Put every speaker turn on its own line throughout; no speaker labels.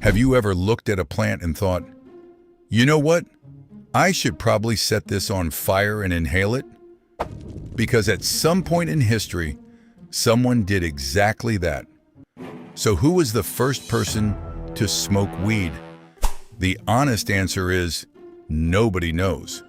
Have you ever looked at a plant and thought, you know what? I should probably set this on fire and inhale it? Because at some point in history, someone did exactly that. So who was the first person to smoke weed? The honest answer is nobody knows.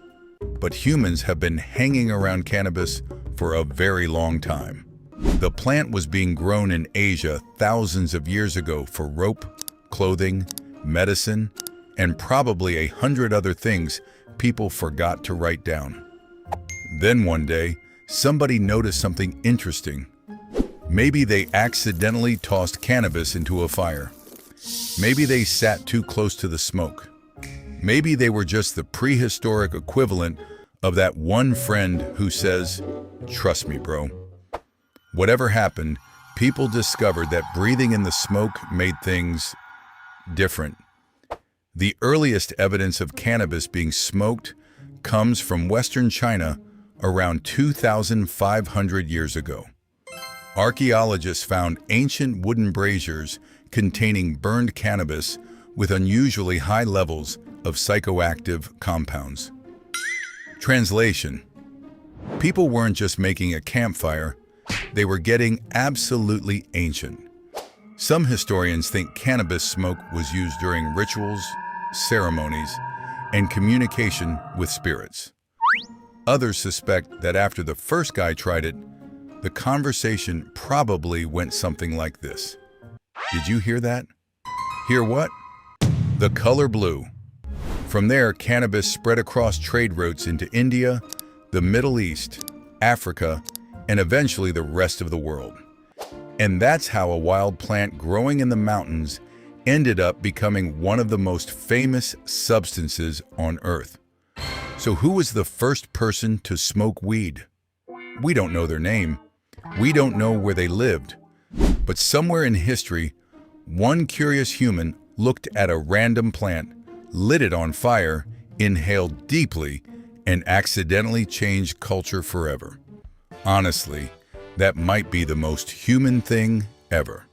But humans have been hanging around cannabis for a very long time. The plant was being grown in Asia thousands of years ago for rope, clothing, medicine, and probably 100 other things people forgot to write down. Then one day, somebody noticed something interesting. Maybe they accidentally tossed cannabis into a fire. Maybe they sat too close to the smoke. Maybe they were just the prehistoric equivalent of that one friend who says, "Trust me, bro." Whatever happened, people discovered that breathing in the smoke made things different. The earliest evidence of cannabis being smoked comes from Western China around 2,500 years ago. Archaeologists found ancient wooden braziers containing burned cannabis with unusually high levels of psychoactive compounds. Translation: people weren't just making a campfire, they were getting absolutely ancient. Some historians think cannabis smoke was used during rituals, ceremonies, and communication with spirits. Others suspect that after the first guy tried it, the conversation probably went something like this. Did you hear that? Hear what? The color blue. From there, cannabis spread across trade routes into India, the Middle East, Africa, and eventually the rest of the world. And that's how a wild plant growing in the mountains ended up becoming one of the most famous substances on Earth. So who was the first person to smoke weed? We don't know their name. We don't know where they lived. But somewhere in history, one curious human looked at a random plant, lit it on fire, inhaled deeply, and accidentally changed culture forever. Honestly, that might be the most human thing ever.